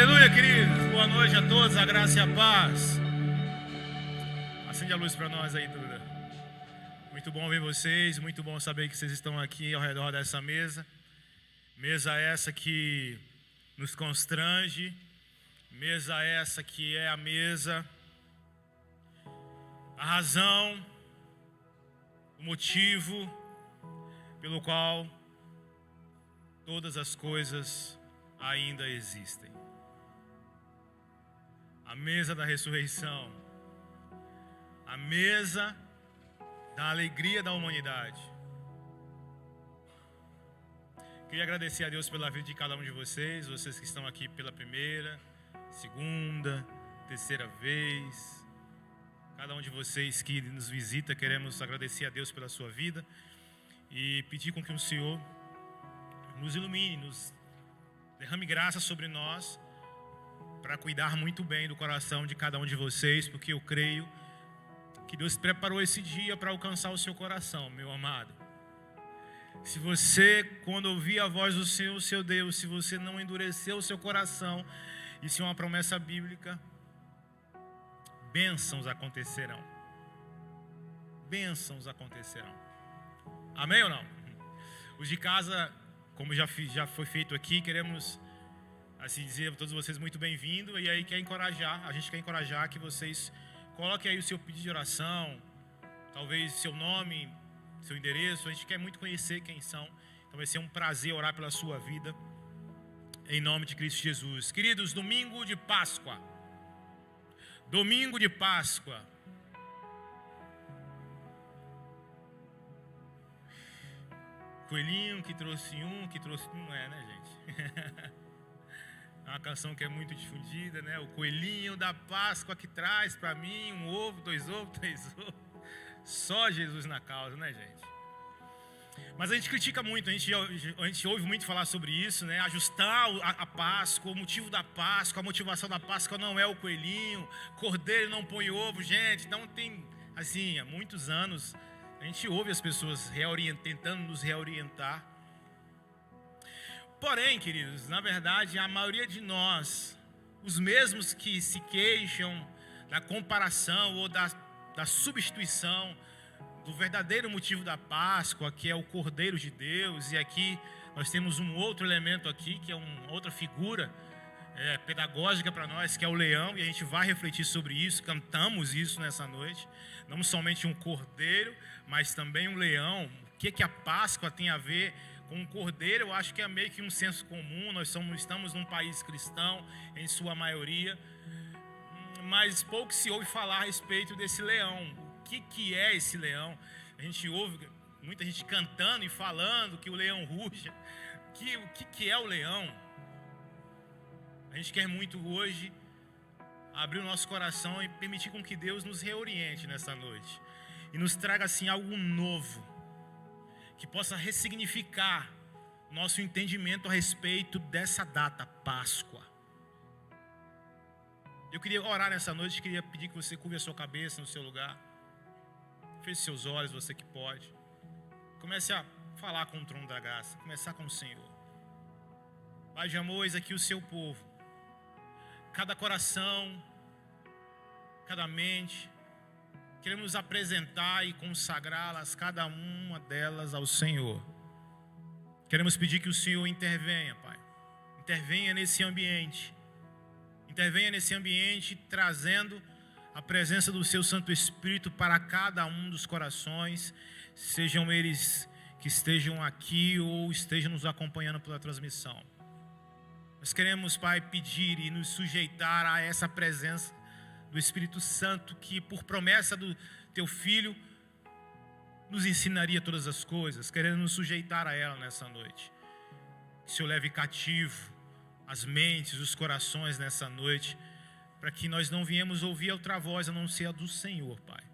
Aleluia, queridos. Boa noite a todos, a graça e a paz. Acende a luz para nós aí, Duda. Muito bom ver vocês, muito bom saber que vocês estão aqui ao redor dessa mesa. Mesa essa que nos constrange, mesa essa que é a mesa, a razão, o motivo pelo qual todas as coisas ainda existem. A mesa da ressurreição, a mesa da alegria da humanidade. Queria agradecer a Deus pela vida de cada um de vocês, vocês que estão aqui pela primeira, segunda, terceira vez. Cada um de vocês que nos visita, queremos agradecer a Deus pela sua vida e pedir com que o Senhor nos ilumine, nos derrame graça sobre nós para cuidar muito bem do coração de cada um de vocês, porque eu creio que Deus preparou esse dia para alcançar o seu coração, meu amado. Se você, quando ouvir a voz do Senhor, seu Deus, se você não endureceu o seu coração, isso é uma promessa bíblica, bênçãos acontecerão. Bênçãos acontecerão. Amém ou não? Os de casa, como já foi feito aqui, queremos assim dizer a todos vocês muito bem-vindos. E aí a gente quer encorajar que vocês coloquem aí o seu pedido de oração, talvez seu nome, seu endereço. A gente quer muito conhecer quem são, então vai ser um prazer orar pela sua vida, em nome de Cristo Jesus. Queridos, domingo de Páscoa. Domingo de Páscoa. Coelhinho que trouxe não é, né, gente? É uma canção que é muito difundida, né? O coelhinho da Páscoa que traz para mim um ovo, 2 ovos, 3 ovos. Só Jesus na causa, né, gente? Mas a gente critica muito, a gente ouve muito falar sobre isso, né? Ajustar a Páscoa, o motivo da Páscoa, a motivação da Páscoa não é o coelhinho, cordeiro não põe ovo, gente. Então tem, assim, há muitos anos a gente ouve as pessoas tentando nos reorientar. Porém, queridos, na verdade, a maioria de nós, os mesmos que se queixam da comparação ou da substituição do verdadeiro motivo da Páscoa, que é o Cordeiro de Deus, e aqui nós temos um outro elemento aqui, que é uma outra figura pedagógica para nós, que é o leão, e a gente vai refletir sobre isso, cantamos isso nessa noite, não somente um cordeiro, mas também um leão. O que a Páscoa tem a ver com um cordeiro? Eu acho que é meio que um senso comum. Nós estamos num país cristão, em sua maioria, mas pouco se ouve falar a respeito desse leão. O que é esse leão? A gente ouve muita gente cantando e falando que o leão ruge. O que é o leão? A gente quer muito hoje abrir o nosso coração e permitir com que Deus nos reoriente nessa noite e nos traga assim algo novo, que possa ressignificar nosso entendimento a respeito dessa data, Páscoa. Eu queria orar nessa noite, queria pedir que você curve a sua cabeça no seu lugar, feche seus olhos, você que pode, comece a falar com o trono da graça, começar com o Senhor. Pai de amor, eis aqui o seu povo, cada coração, cada mente, queremos nos apresentar e consagrá-las, cada uma delas, ao Senhor. Queremos pedir que o Senhor intervenha, Pai. Intervenha nesse ambiente. Intervenha nesse ambiente, trazendo a presença do Seu Santo Espírito para cada um dos corações, sejam eles que estejam aqui ou estejam nos acompanhando pela transmissão. Nós queremos, Pai, pedir e nos sujeitar a essa presença do Espírito Santo, que por promessa do Teu Filho nos ensinaria todas as coisas. Queremos nos sujeitar a ela nessa noite. Que o Senhor leve cativo as mentes, os corações nessa noite, para que nós não viemos ouvir outra voz a não ser a do Senhor, Pai.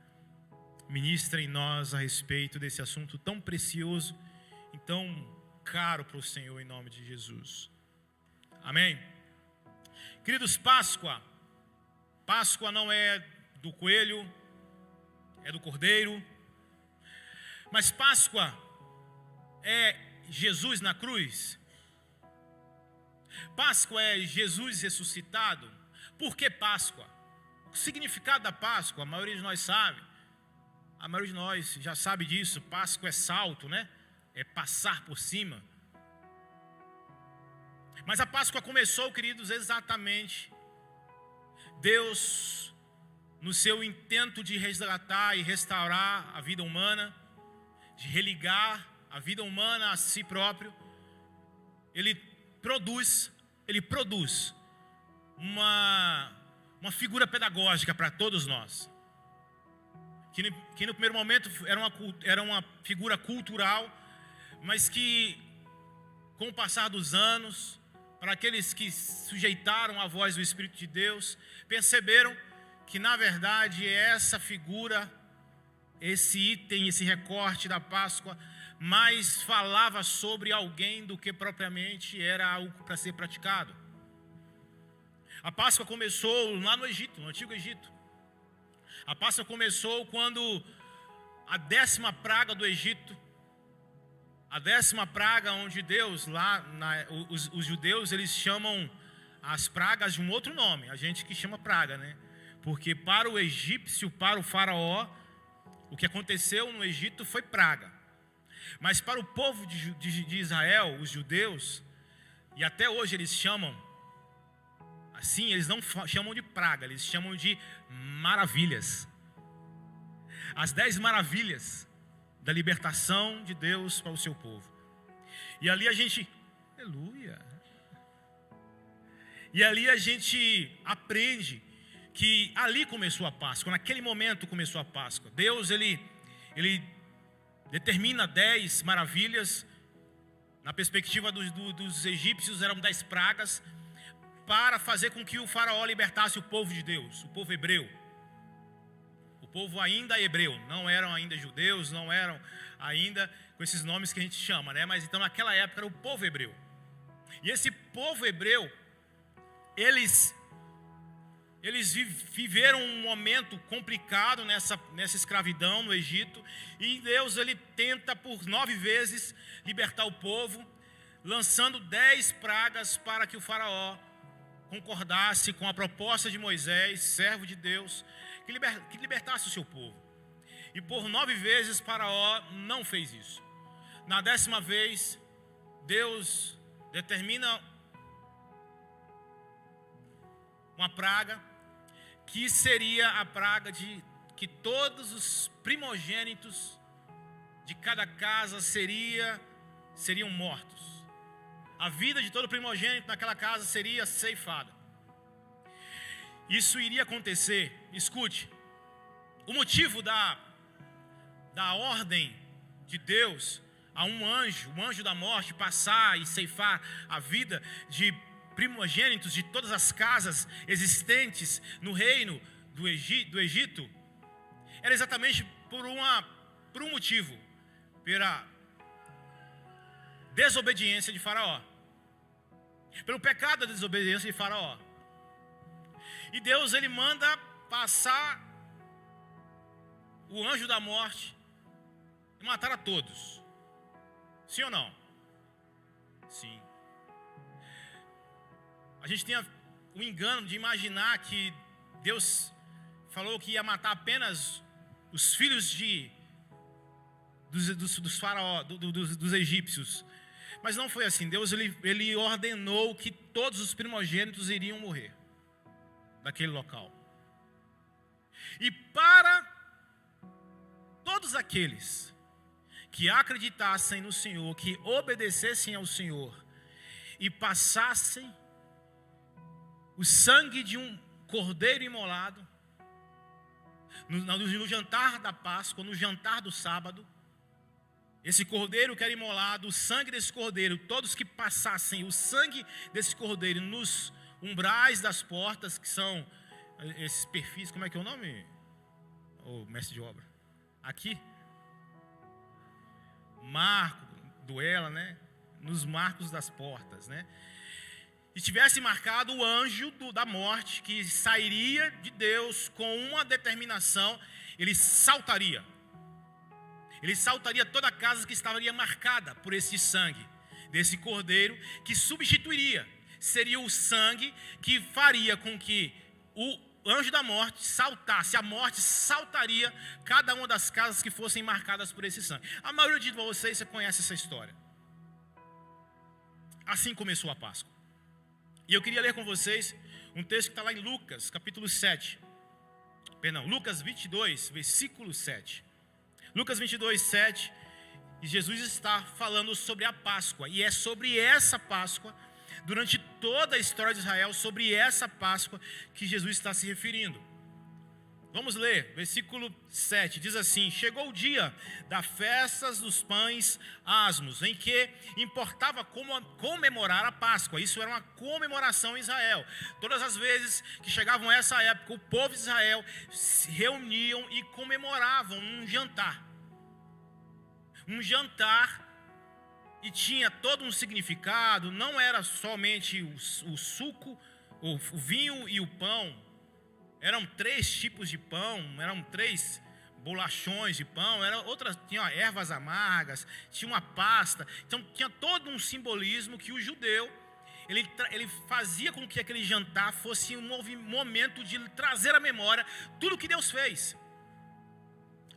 Ministra em nós a respeito desse assunto tão precioso e tão caro para o Senhor, em nome de Jesus. Amém? Queridos, Páscoa não é do coelho, é do cordeiro. Mas Páscoa é Jesus na cruz. Páscoa é Jesus ressuscitado. Por que Páscoa? O significado da Páscoa, a maioria de nós sabe. A maioria de nós já sabe disso. Páscoa é salto, né? É passar por cima. Mas a Páscoa começou, queridos, exatamente Deus, no seu intento de resgatar e restaurar a vida humana, de religar a vida humana a si próprio, Ele produz uma figura pedagógica para todos nós. Que no primeiro momento era uma figura cultural, mas que com o passar dos anos, para aqueles que sujeitaram a voz do Espírito de Deus, perceberam que na verdade essa figura, esse item, esse recorte da Páscoa, mais falava sobre alguém do que propriamente era algo para ser praticado. A Páscoa começou lá no Egito, no Antigo Egito. A Páscoa começou quando a 10ª praga do Egito, a 10ª praga onde Deus, os judeus, eles chamam as pragas de um outro nome, a gente que chama praga, né? Porque para o egípcio, para o faraó, o que aconteceu no Egito foi praga. Mas para o povo de Israel, os judeus, e até hoje eles chamam, assim, eles não chamam de praga, eles chamam de maravilhas. As 10 maravilhas da libertação de Deus para o seu povo. E ali a gente, aleluia. E ali a gente aprende que ali começou a Páscoa, naquele momento começou a Páscoa. Deus, ele determina 10 maravilhas. Na perspectiva dos egípcios eram 10 pragas, para fazer com que o faraó libertasse o povo de Deus, o povo hebreu. O povo ainda hebreu, não eram ainda judeus, não eram ainda com esses nomes que a gente chama, né? Mas então naquela época era o povo hebreu. E esse povo hebreu, eles viveram um momento complicado nessa escravidão no Egito. E Deus, ele tenta por 9 vezes libertar o povo, lançando 10 pragas para que o faraó concordasse com a proposta de Moisés, servo de Deus, que libertasse o seu povo. E por 9 vezes Faraó não fez isso. Na 10ª vez, Deus determina uma praga, que seria a praga de que todos os primogênitos de cada casa seriam mortos. A vida de todo primogênito naquela casa seria ceifada. Isso iria acontecer, escute, o motivo da ordem de Deus a um anjo, o anjo da morte, passar e ceifar a vida de primogênitos de todas as casas existentes no reino do Egito, era exatamente por um motivo, pela desobediência de Faraó, pelo pecado da desobediência de Faraó. E Deus, ele manda passar o anjo da morte e matar a todos. Sim ou não? Sim. A gente tem o engano de imaginar que Deus falou que ia matar apenas os filhos dos egípcios. Mas não foi assim. Deus, ele ordenou que todos os primogênitos iriam morrer daquele local. E para todos aqueles que acreditassem no Senhor, que obedecessem ao Senhor e passassem o sangue de um cordeiro imolado no jantar da Páscoa, no jantar do sábado, esse cordeiro que era imolado, o sangue desse cordeiro, todos que passassem o sangue desse cordeiro nos umbrais das portas, que são esses perfis, como é que é o nome? O mestre de obra. Aqui. Marco, duela, né? Nos marcos das portas, né? E tivesse marcado o anjo da morte, que sairia de Deus com uma determinação, ele saltaria toda a casa que estaria marcada por esse sangue, desse cordeiro, que substituiria, seria o sangue que faria com que o anjo da morte saltasse, a morte saltaria cada uma das casas que fossem marcadas por esse sangue. A maioria de vocês, você conhece essa história. Assim começou a Páscoa. E eu queria ler com vocês um texto que está lá em Lucas, capítulo 7. Perdão, Lucas 22, versículo 7. Lucas 22, 7. E Jesus está falando sobre a Páscoa. E é sobre essa Páscoa, durante toda a história de Israel, sobre essa Páscoa que Jesus está se referindo. Vamos ler, versículo 7, diz assim: chegou o dia das festas dos pães asmos, em que importava comemorar a Páscoa. Isso era uma comemoração em Israel. Todas as vezes que chegavam a essa época, o povo de Israel se reuniam e comemoravam um jantar. Um jantar, e tinha todo um significado, não era somente o suco, o vinho e o pão. Eram 3 tipos de pão, eram 3 bolachões de pão, tinha ervas amargas, tinha uma pasta. Então tinha todo um simbolismo que o judeu, ele fazia com que aquele jantar fosse um momento de trazer à memória tudo que Deus fez.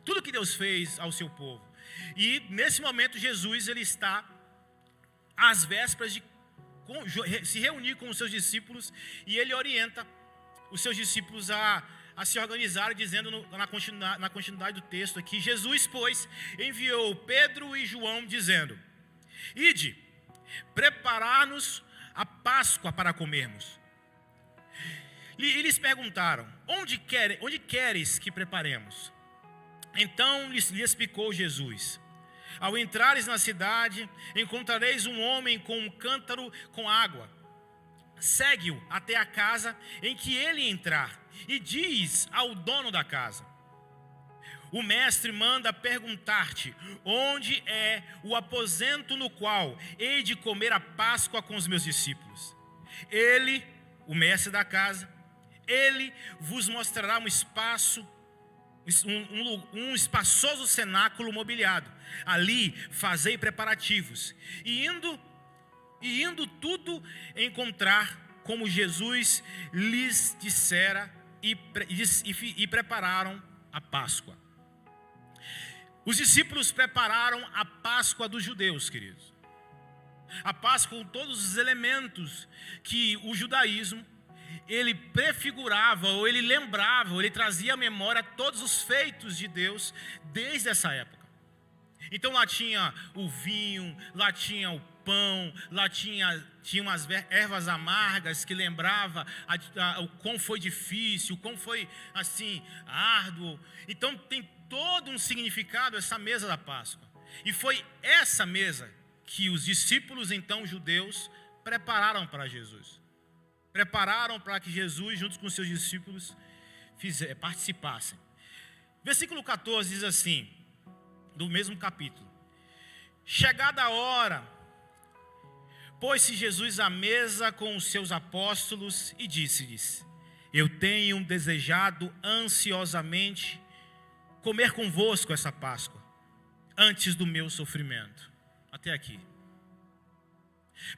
Tudo que Deus fez ao seu povo. E nesse momento Jesus, ele está às vésperas de se reunir com os seus discípulos, e ele orienta os seus discípulos a se organizarem, dizendo na continuidade do texto aqui: Jesus, pois, enviou Pedro e João, dizendo: ide, preparar-nos a Páscoa para comermos. E lhes perguntaram: onde queres que preparemos? Então lhes explicou Jesus: ao entrares na cidade, encontrareis um homem com um cântaro com água. Segue-o até a casa em que ele entrar, e diz ao dono da casa: o mestre manda perguntar-te onde é o aposento no qual hei de comer a Páscoa com os meus discípulos. Ele, o mestre da casa, ele vos mostrará um espaçoso cenáculo mobiliado. Ali fazei preparativos. E indo tudo encontrar como Jesus lhes dissera, e prepararam a Páscoa. Os discípulos prepararam a Páscoa dos judeus, queridos. A Páscoa com todos os elementos que o judaísmo, ele prefigurava, ou ele lembrava, ou ele trazia à memória todos os feitos de Deus desde essa época. Então lá tinha o vinho, lá tinha o pão, lá tinha umas ervas amargas que lembrava o quão foi difícil, o quão foi assim árduo. Então tem todo um significado essa mesa da Páscoa. E foi essa mesa que os discípulos então judeus prepararam para Jesus. Prepararam para que Jesus, junto com os seus discípulos, participassem. Versículo 14 diz assim, do mesmo capítulo: chegada a hora, pôs-se Jesus à mesa com os seus apóstolos e disse-lhes: eu tenho desejado ansiosamente comer convosco essa Páscoa, antes do meu sofrimento. Até aqui.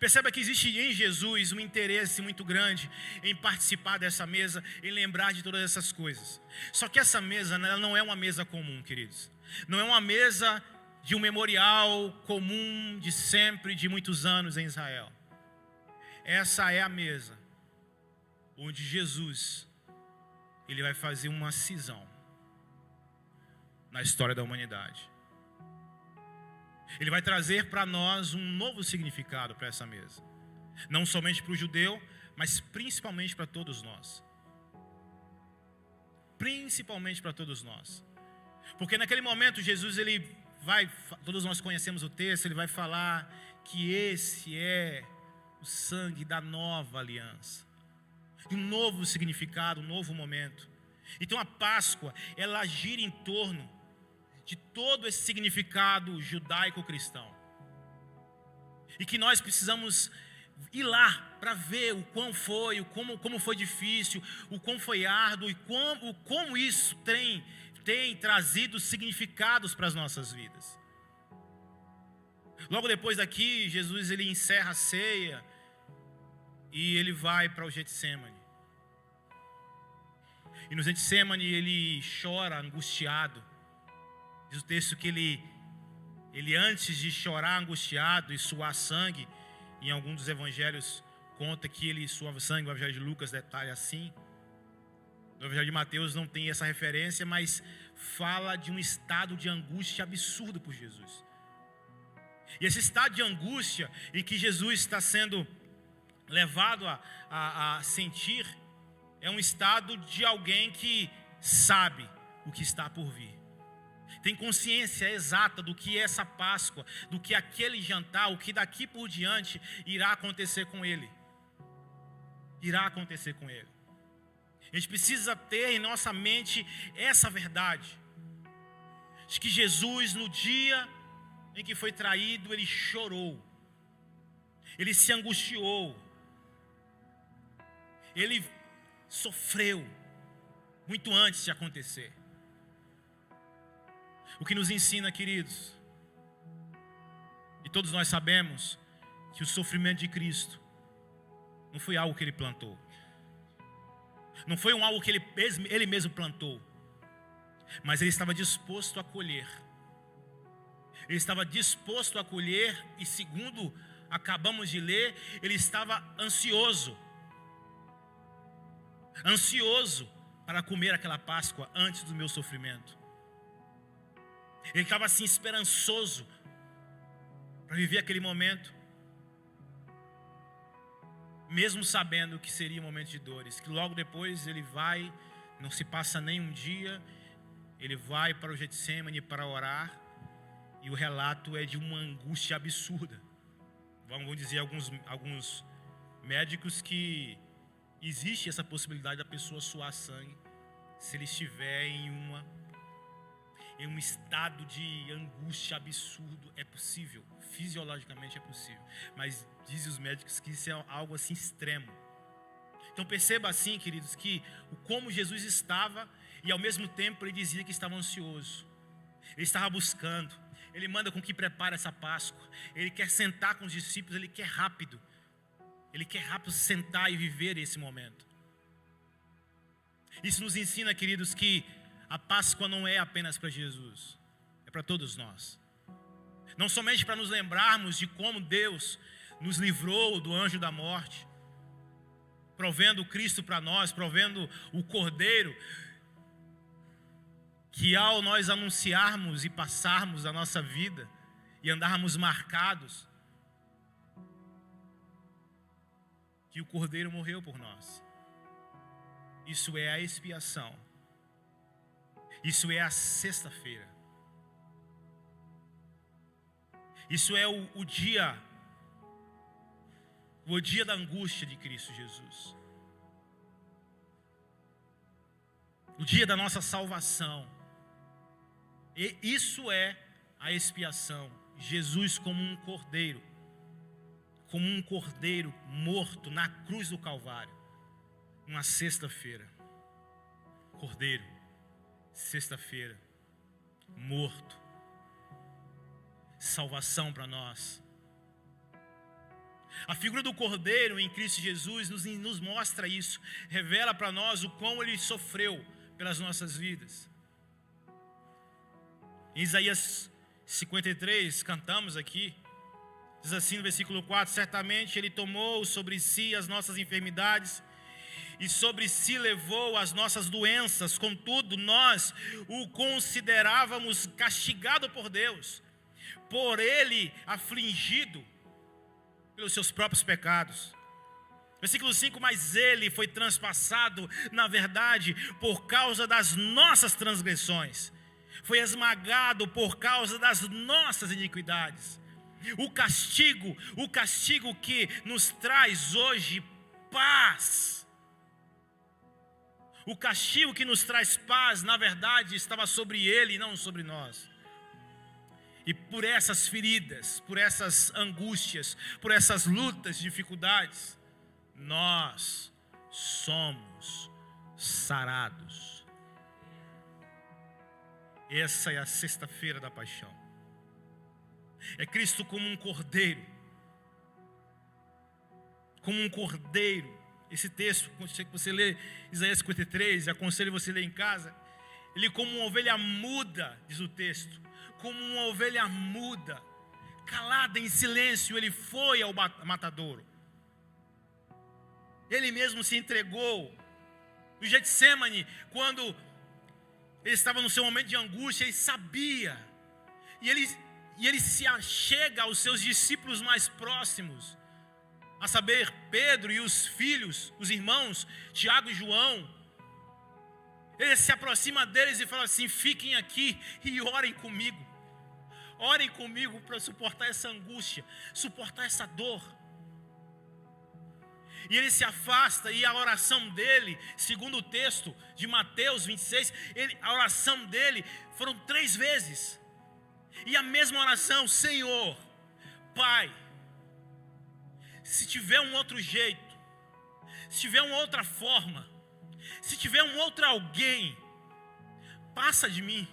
Perceba que existe em Jesus um interesse muito grande em participar dessa mesa, em lembrar de todas essas coisas. Só que essa mesa, ela não é uma mesa comum, queridos. Não é uma mesa de um memorial comum de sempre, de muitos anos em Israel. Essa é a mesa onde Jesus, ele vai fazer uma cisão na história da humanidade. Ele vai trazer para nós um novo significado para essa mesa. Não somente para o judeu, mas principalmente para todos nós. Principalmente para todos nós. Porque naquele momento Jesus, ele vai, todos nós conhecemos o texto, ele vai falar que esse é o sangue da nova aliança. Um novo significado, um novo momento. Então a Páscoa, ela gira em torno de todo esse significado judaico-cristão. E que nós precisamos ir lá para ver o quão foi, como foi difícil, o quão foi árduo, e como isso tem trazido significados para as nossas vidas. Logo depois daqui, Jesus, ele encerra a ceia, E ele vai para o Getsemane. E no Getsemane ele chora angustiado. Diz o texto que ele antes de chorar angustiado e suar sangue, em algum dos evangelhos conta que ele suava sangue, o evangelho de Lucas detalha assim. No evangelho de Mateus não tem essa referência, mas fala de um estado de angústia absurdo por Jesus. E esse estado de angústia em que Jesus está sendo levado a sentir, é um estado de alguém que sabe o que está por vir. Tem consciência exata do que é essa Páscoa, do que aquele jantar, o que daqui por diante irá acontecer com ele. Irá acontecer com ele. A gente precisa ter em nossa mente essa verdade. De que Jesus, no dia em que foi traído, ele chorou. Ele se angustiou. Ele sofreu muito antes de acontecer. O que nos ensina, queridos, e todos nós sabemos que o sofrimento de Cristo não foi algo que ele plantou. Não foi algo que ele mesmo plantou. Mas ele estava disposto a colher. Ele estava disposto a colher e, segundo acabamos de ler, ele estava ansioso. Ansioso para comer aquela Páscoa antes do meu sofrimento. Ele estava assim esperançoso para viver aquele momento, mesmo sabendo que seria um momento de dores, que logo depois ele vai, não se passa nem um dia, ele vai para o Getsemane para orar, e o relato é de uma angústia absurda. Vamos dizer alguns médicos que existe essa possibilidade da pessoa suar sangue se ele estiver em um estado de angústia absurdo. É possível, fisiologicamente é possível, mas dizem os médicos que isso é algo assim extremo. Então perceba assim, queridos, que como Jesus estava, e ao mesmo tempo ele dizia que estava ansioso. Ele estava buscando. Ele manda com que prepare essa Páscoa. Ele quer sentar com os discípulos, ele quer rápido sentar e viver esse momento. Isso nos ensina, queridos, que a Páscoa não é apenas para Jesus, é para todos nós. Não somente para nos lembrarmos de como Deus nos livrou do anjo da morte, provendo Cristo para nós, provendo o Cordeiro, que ao nós anunciarmos e passarmos a nossa vida e andarmos marcados, que o Cordeiro morreu por nós. Isso é a expiação. Isso é a sexta-feira. Isso é o dia da angústia de Cristo Jesus. O dia da nossa salvação. E isso é a expiação. Jesus como um cordeiro morto na cruz do Calvário. Uma sexta-feira. Cordeiro. Sexta-feira. Morto. Salvação para nós. A figura do Cordeiro em Cristo Jesus nos mostra isso. Revela para nós o quão ele sofreu pelas nossas vidas. Em Isaías 53, cantamos aqui, diz assim no versículo 4: certamente ele tomou sobre si as nossas enfermidades e sobre si levou as nossas doenças, contudo nós o considerávamos castigado por Deus, por ele afligido pelos seus próprios pecados. Versículo 5: mas ele foi transpassado, na verdade, por causa das nossas transgressões, foi esmagado por causa das nossas iniquidades. O castigo que nos traz hoje paz, o castigo que nos traz paz, na verdade, estava sobre ele e não sobre nós. E por essas feridas, por essas angústias, por essas lutas, dificuldades, nós somos sarados. Essa é a sexta-feira da paixão. É Cristo como um cordeiro como um cordeiro. Esse texto, quando você lê Isaías 53, aconselho você a ler em casa. Ele como uma ovelha muda, diz o texto, como uma ovelha muda, calada em silêncio, ele foi ao matadouro. Ele mesmo se entregou. No Getsemane, quando ele estava no seu momento de angústia, ele sabia. E ele se achega aos seus discípulos mais próximos, a saber, Pedro e os filhos, os irmãos, Tiago e João. Ele se aproxima deles e fala assim: fiquem aqui e orem comigo. Orem comigo para suportar essa angústia, suportar essa dor. E ele se afasta, e a oração dele, segundo o texto de Mateus 26, a oração dele foram 3 vezes. E a mesma oração: Senhor, Pai, se tiver um outro jeito, se tiver uma outra forma, se tiver um outro alguém, passa de mim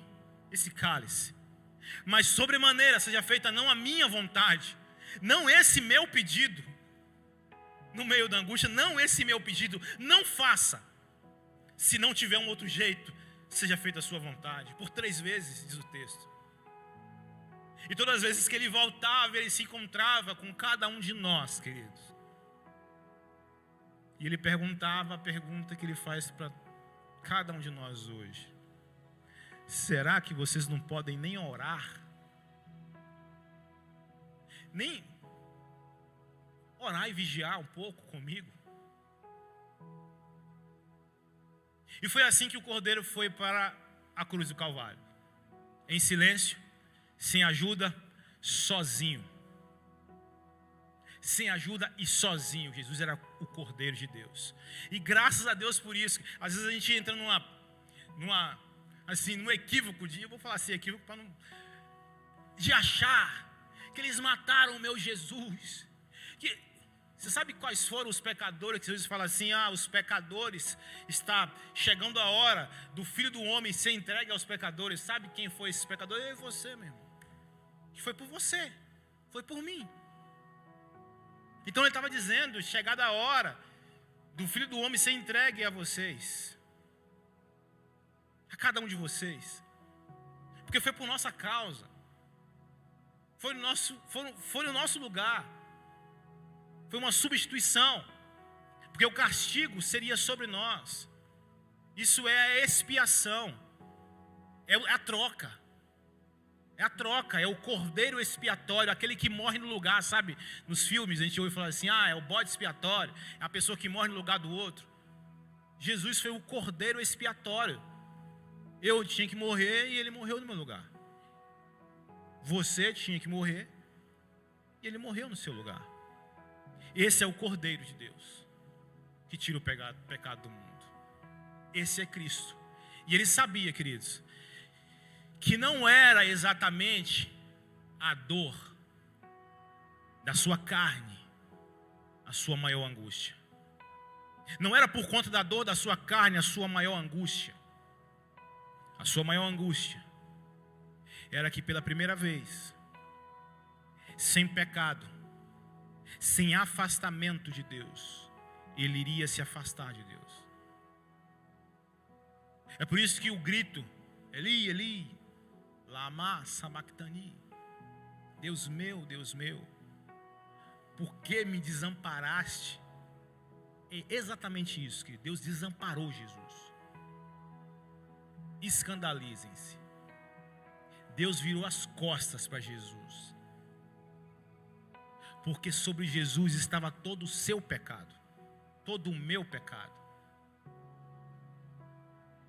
esse cálice, mas sobremaneira seja feita não a minha vontade, não esse meu pedido. No meio da angústia, não esse meu pedido, não faça. Se não tiver um outro jeito, seja feita a sua vontade. Por 3 vezes, diz o texto. E todas as vezes que ele voltava, ele se encontrava com cada um de nós, queridos. E ele perguntava a pergunta que ele faz para cada um de nós hoje: será que vocês não podem nem orar? Nem orar e vigiar um pouco comigo? E foi assim que o Cordeiro foi para a cruz do Calvário, em silêncio, sem ajuda, sozinho. Sem ajuda e sozinho. Jesus era o Cordeiro de Deus. E graças a Deus por isso. Às vezes a gente entra num equívoco eu vou falar assim, equívoco para não, de achar que eles mataram o meu Jesus. Você sabe quais foram os pecadores que Jesus fala assim: os pecadores, está chegando a hora do Filho do Homem ser entregue aos pecadores. Sabe quem foi esse pecador? Eu e você, meu irmão. Que foi por você, foi por mim. Então ele estava dizendo: chegada a hora do Filho do Homem ser entregue a vocês, a cada um de vocês, porque foi por nossa causa, foi no nosso lugar. Foi uma substituição, porque o castigo seria sobre nós. Isso é a expiação, é a troca. É a troca, é o cordeiro expiatório, aquele que morre no lugar, sabe? Nos filmes a gente ouve falar assim: é o bode expiatório, é a pessoa que morre no lugar do outro. Jesus foi o cordeiro expiatório. Eu tinha que morrer e ele morreu no meu lugar. Você tinha que morrer e ele morreu no seu lugar. Esse é o Cordeiro de Deus, que tira o pecado do mundo. Esse é Cristo. E ele sabia, queridos, que não era exatamente a dor da sua carne a sua maior angústia. Não era por conta da dor da sua carne a sua maior angústia. A sua maior angústia era que pela primeira vez, sem pecado, sem afastamento de Deus, ele iria se afastar de Deus. É por isso que o grito: Eli, Eli, lama sabachthani, Deus meu, por que me desamparaste? É exatamente isso, que Deus desamparou Jesus. Escandalizem-se. Deus virou as costas para Jesus, porque sobre Jesus estava todo o seu pecado, todo o meu pecado.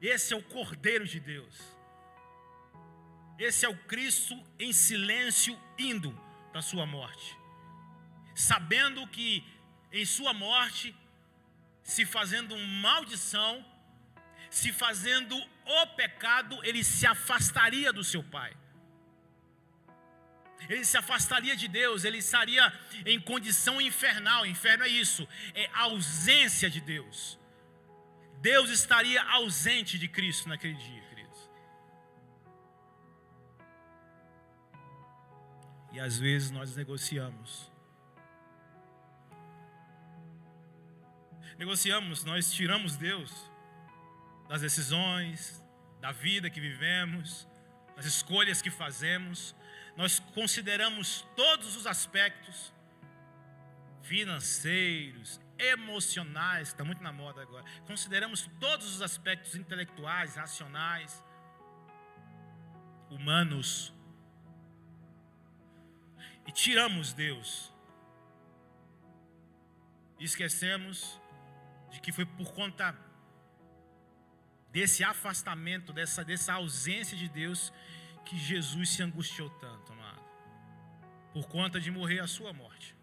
Esse é o Cordeiro de Deus. Esse é o Cristo em silêncio indo para a sua morte, sabendo que em sua morte, se fazendo maldição, se fazendo o pecado, ele se afastaria do seu Pai. Ele se afastaria de Deus, ele estaria em condição infernal. Inferno é isso, é a ausência de Deus. Deus estaria ausente de Cristo naquele dia, queridos. E às vezes nós negociamos negociamos, nós tiramos Deus das decisões, da vida que vivemos, das escolhas que fazemos. Nós consideramos todos os aspectos financeiros, emocionais, que está muito na moda agora. Consideramos todos os aspectos intelectuais, racionais, humanos, e tiramos Deus. E esquecemos de que foi por conta desse afastamento, dessa ausência de Deus, que Jesus se angustiou tanto, amado. Por conta de morrer a sua morte.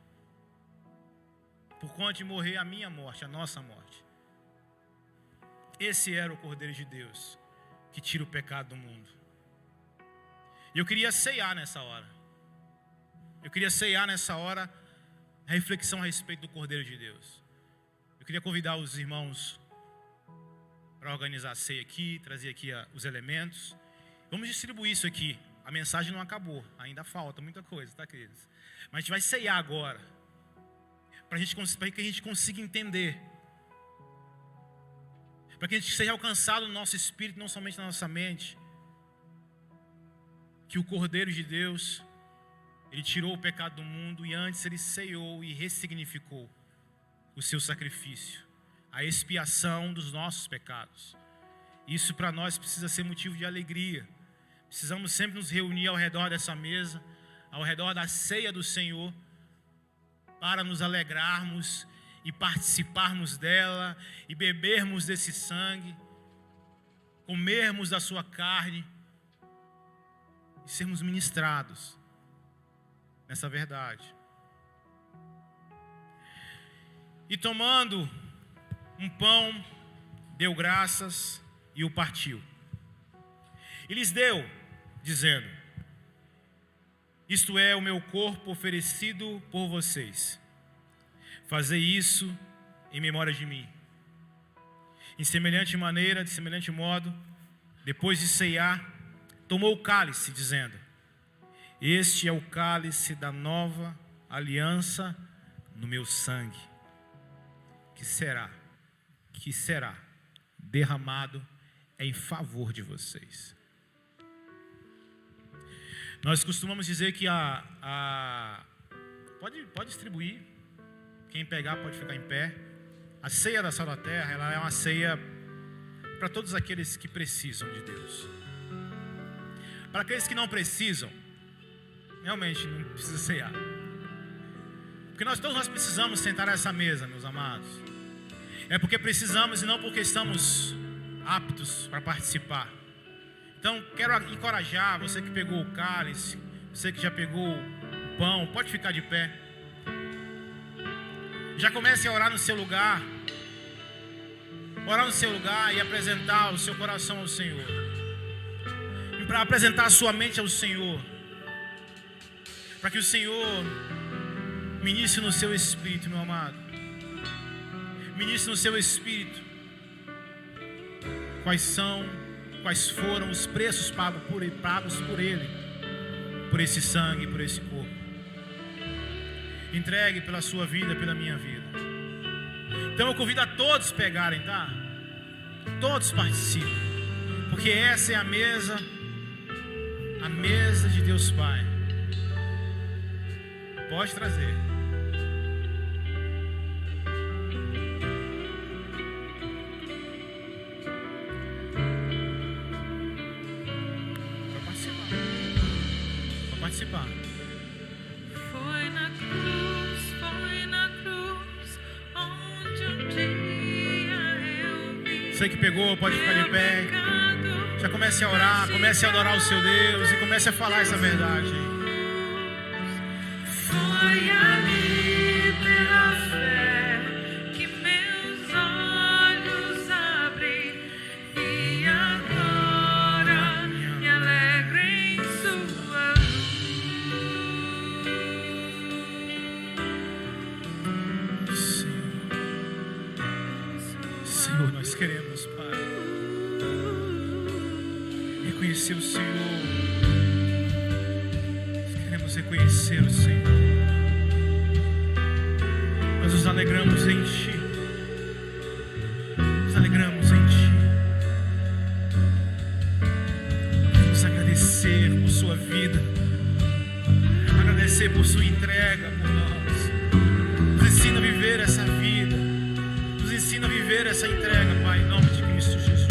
Por conta de morrer a minha morte, a nossa morte. Esse era o Cordeiro de Deus, que tira o pecado do mundo. E eu queria ceiar nessa hora. A reflexão a respeito do Cordeiro de Deus. Eu queria convidar os irmãos para organizar a ceia aqui, trazer aqui os elementos. Vamos distribuir isso aqui. A mensagem não acabou, ainda falta muita coisa, tá, queridos? Mas a gente vai ceiar agora, para que a gente consiga entender, para que a gente seja alcançado no nosso espírito, não somente na nossa mente, que o Cordeiro de Deus, Ele tirou o pecado do mundo e antes Ele ceiou e ressignificou o seu sacrifício, a expiação dos nossos pecados. Isso para nós precisa ser motivo de alegria. Precisamos sempre nos reunir ao redor dessa mesa, ao redor da ceia do Senhor, para nos alegrarmos e participarmos dela e bebermos desse sangue, comermos da sua carne e sermos ministrados nessa verdade. E tomando um pão, deu graças e o partiu. E lhes deu, dizendo: isto é o meu corpo oferecido por vocês. Fazei isso em memória de mim. Em semelhante maneira, de semelhante modo, depois de ceiar, tomou o cálice, dizendo: este é o cálice da nova aliança no meu sangue, que será derramado em favor de vocês. Nós costumamos dizer que pode distribuir, quem pegar pode ficar em pé. A ceia da Sal da Terra, ela é uma ceia para todos aqueles que precisam de Deus. Para aqueles que não precisam, realmente não precisa ceiar. Porque todos nós precisamos sentar a essa mesa, meus amados. É porque precisamos e não porque estamos aptos para participar. Então, quero encorajar você que pegou o cálice, você que já pegou o pão, pode ficar de pé. Já comece a orar no seu lugar. Orar no seu lugar e apresentar o seu coração ao Senhor. E para apresentar a sua mente ao Senhor. Para que o Senhor ministre no seu espírito, meu amado. Ministre no seu espírito quais foram os preços pagos por Ele, por esse sangue, por esse corpo. Entregue pela sua vida, pela minha vida. Então eu convido a todos pegarem, tá? Todos participem, porque essa é a mesa de Deus Pai. Pode trazer. Participar. Foi na cruz onde um dia eu vi. Você que pegou, pode ficar de pé. Já comece a orar, comece a adorar o seu Deus e comece a falar essa verdade. Foi ali pela fé que meus olhos abri e agora me alegro em sua luz. Senhor, nós queremos, Pai, reconhecer o Senhor. Nós queremos reconhecer o Senhor. Nós nos alegramos em Ti. vida. Agradecer por sua entrega por nós. Nos ensina a viver essa vida. Nos ensina a viver essa entrega, Pai, em nome de Cristo Jesus.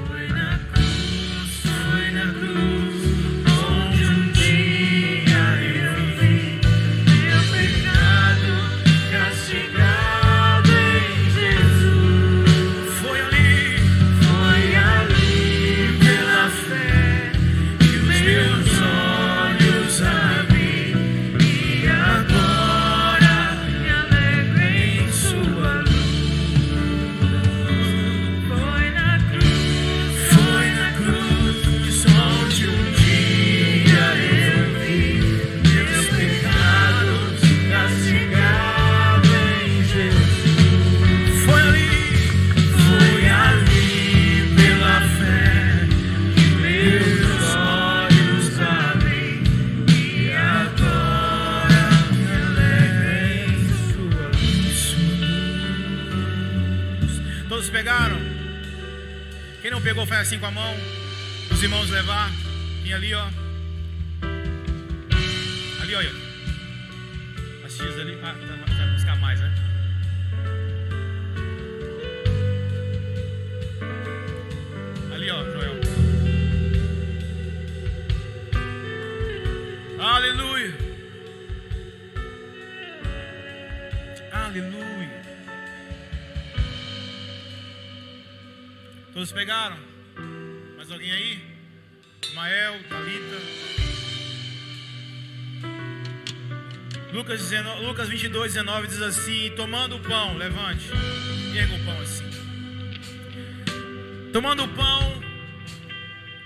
Foi na cruz, onde um dia eu vi meu pecado castigado em Jesus. Foi ali Pela fé que os meus olhos abri, e agora me alegro em sua luz. Foi na cruz, onde um dia eu vi meus pecados castigados em Jesus. Foi ali. Pela fé que meus olhos abri, e agora me alegro em sua luz. Todos pegaram? Quem não pegou faz assim com a mão. Os irmãos levar. E ali, ó. Ali, olha. As tias ali. Ah, vai buscar mais, né? Ali, ó, Joel. Aleluia. Aleluia. Todos pegaram? Mais alguém aí? Ismael, Thalita. Lucas 22, 19 diz assim: tomando o pão, levante, erga o pão assim. Tomando o pão,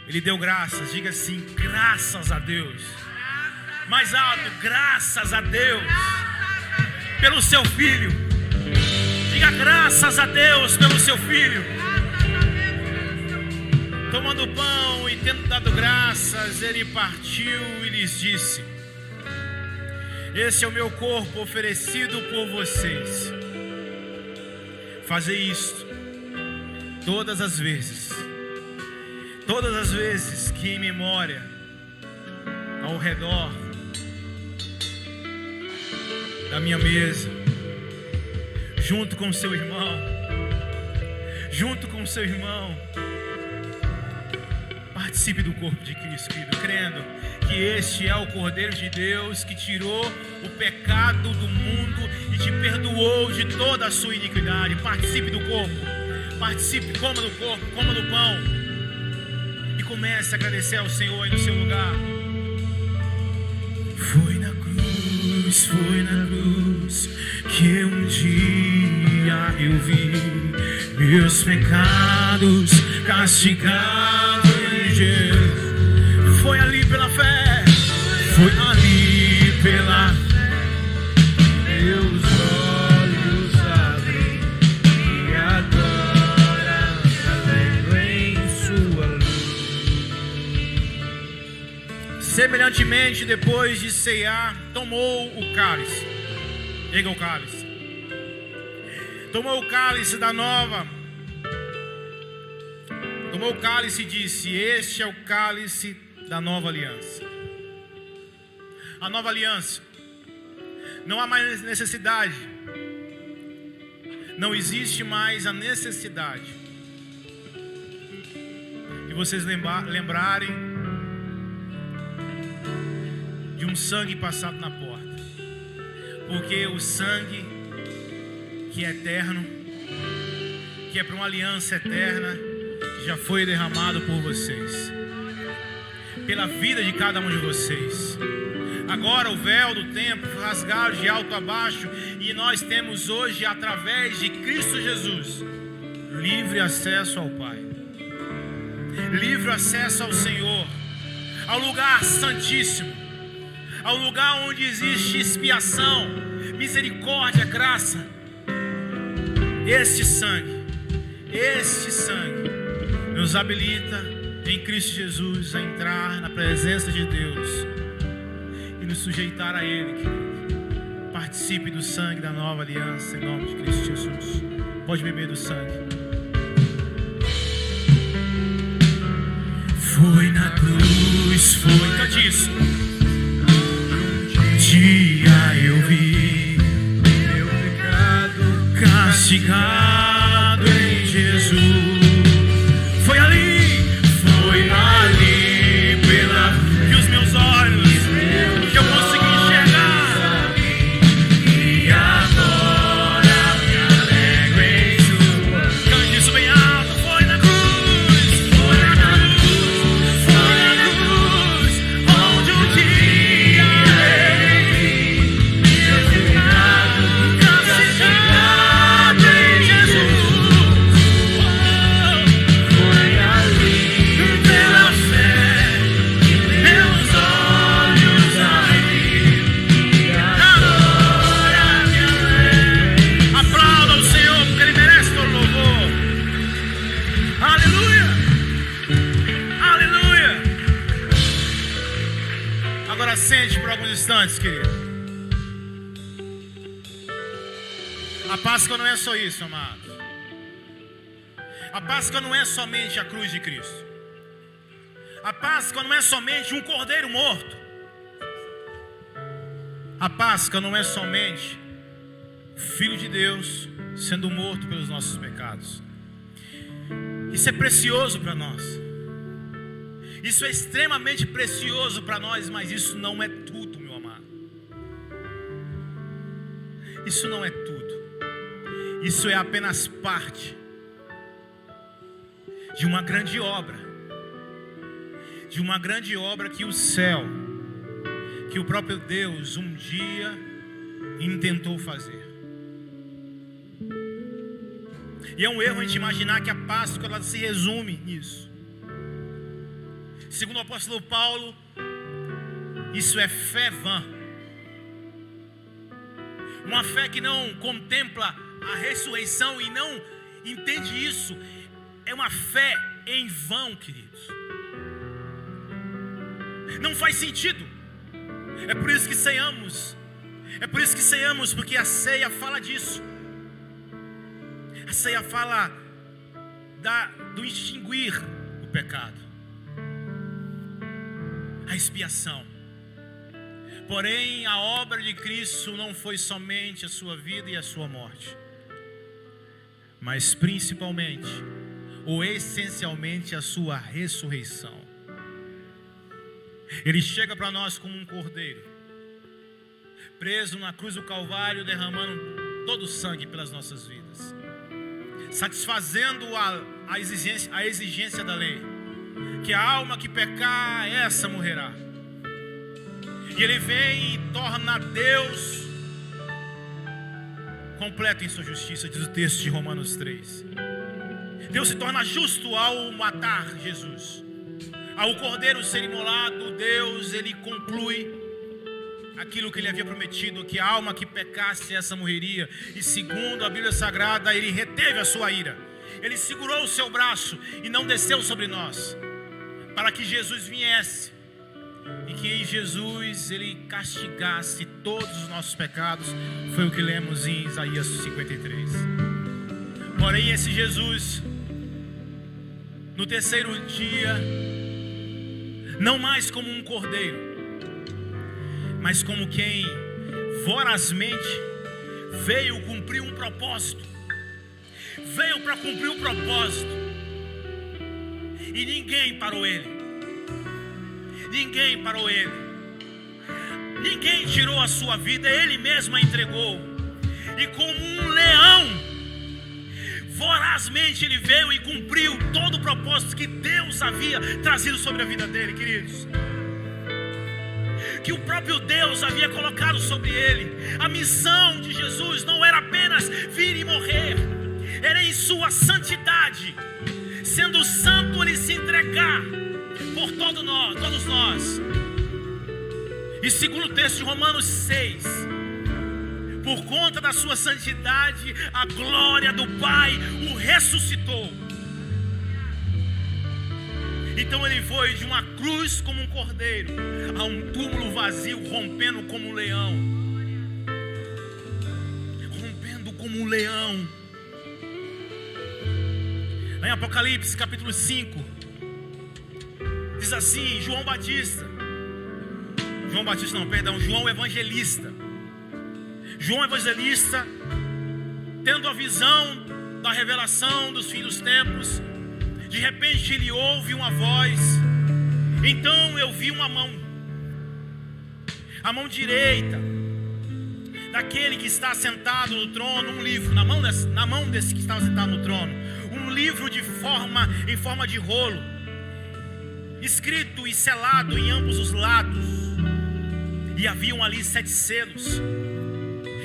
ele deu graças. Diga assim: graças a Deus. Mais alto: graças a Deus pelo seu filho. Diga: graças a Deus pelo seu filho. Tomando o pão e tendo dado graças, ele partiu e lhes disse: esse é o meu corpo oferecido por vocês. Fazei isto todas as vezes que em memória, ao redor da minha mesa, junto com seu irmão, participe do corpo de Cristo, querido, crendo que este é o Cordeiro de Deus que tirou o pecado do mundo e te perdoou de toda a sua iniquidade. Participe do corpo, participe, coma do corpo, coma do pão e comece a agradecer ao Senhor aí no seu lugar. Foi na cruz que um dia eu vi meus pecados castigados em Jesus. Foi ali pela fé, foi ali pela fé, meus olhos abri, e agora me alegro em sua luz. Semelhantemente, depois de ceiar, tomou o cálice. Erga o cálice. Tomou o cálice da nova. Tomou o cálice e disse: este é o cálice da nova aliança. A nova aliança, não há mais necessidade, não existe mais a necessidade de vocês lembrarem de um sangue passado na porta, porque o sangue que é eterno, que é para uma aliança eterna, já foi derramado por vocês, pela vida de cada um de vocês. Agora o véu do templo foi rasgado de alto a baixo, e nós temos hoje, através de Cristo Jesus, livre acesso ao Pai, livre acesso ao Senhor, ao lugar santíssimo, ao lugar onde existe expiação, misericórdia, graça. Este sangue nos habilita em Cristo Jesus a entrar na presença de Deus e nos sujeitar a Ele, querido. Participe do sangue da nova aliança em nome de Cristo Jesus. Pode beber do sangue. Foi na cruz cruz foi, cante isso. Um dia eu vi meu pecado castigado em Jesus. Foi ali pela que os meus olhos que eu consegui enxergar. E agora me alegro em sua. Cante isso bem alto. Foi na cruz, onde um dia eu vi meu pecado castigado em Jesus. Foi ali pela fé que meus olhos abri. E agora me alegro. Aplauda o Senhor, porque Ele merece todo louvor. Aleluia! Aleluia! Agora sente por alguns instantes, querido. A Páscoa não é só isso, amados. A Páscoa não é somente a cruz de Cristo. A Páscoa não é somente um cordeiro morto. A Páscoa não é somente o Filho de Deus sendo morto pelos nossos pecados. Isso é precioso para nós. Isso é extremamente precioso para nós, mas isso não é tudo, meu amado. Isso não é tudo. Isso é apenas parte de uma grande obra. De uma grande obra que o céu, que o próprio Deus um dia intentou fazer. E é um erro a gente imaginar que a Páscoa ela se resume nisso. Segundo o apóstolo Paulo, isso é fé vã. Uma fé que não contempla a ressurreição e não entende isso, é uma fé em vão, queridos. Não faz sentido. É por isso que ceiamos. É por isso que ceiamos, porque a ceia fala disso. A ceia fala do extinguir o pecado, a expiação. Porém, a obra de Cristo não foi somente a sua vida e a sua morte, mas principalmente ou essencialmente a sua ressurreição. Ele chega para nós como um cordeiro, preso na cruz do Calvário, derramando todo o sangue pelas nossas vidas, satisfazendo a exigência da lei, que a alma que pecar, essa morrerá. E Ele vem e torna Deus completo em sua justiça, diz o texto de Romanos 3. Deus se torna justo ao matar Jesus. Ao cordeiro ser imolado, Deus, Ele conclui aquilo que Ele havia prometido, que a alma que pecasse, essa morreria. E segundo a Bíblia Sagrada, Ele reteve a sua ira. Ele segurou o seu braço e não desceu sobre nós, para que Jesus viesse e que em Jesus Ele castigasse todos os nossos pecados. Foi o que lemos em Isaías 53. Porém, esse Jesus, no terceiro dia, não mais como um cordeiro, mas como quem vorazmente veio cumprir um propósito. Veio para cumprir um propósito. E ninguém parou Ele. Ninguém parou Ele. Ninguém tirou a sua vida, Ele mesmo a entregou. E como um leão, vorazmente Ele veio e cumpriu todo o propósito que Deus havia trazido sobre a vida dele, queridos. Que o próprio Deus havia colocado sobre Ele. A missão de Jesus não era apenas vir e morrer, era em sua santidade, sendo santo, Ele se entregar por todos nós. E segundo o texto de Romanos 6, por conta da sua santidade, a glória do Pai o ressuscitou. Então Ele foi de uma cruz como um cordeiro a um túmulo vazio, rompendo como um leão. Rompendo como um leão. Lá em Apocalipse capítulo 5, Diz assim, João Evangelista. João Evangelista, tendo a visão da revelação dos fins dos tempos, de repente ele ouve uma voz. Então eu vi uma mão, a mão direita daquele que está sentado no trono, um livro na mão desse que estava sentado no trono, um livro em forma de rolo, escrito e selado em ambos os lados, e haviam ali 7 selos.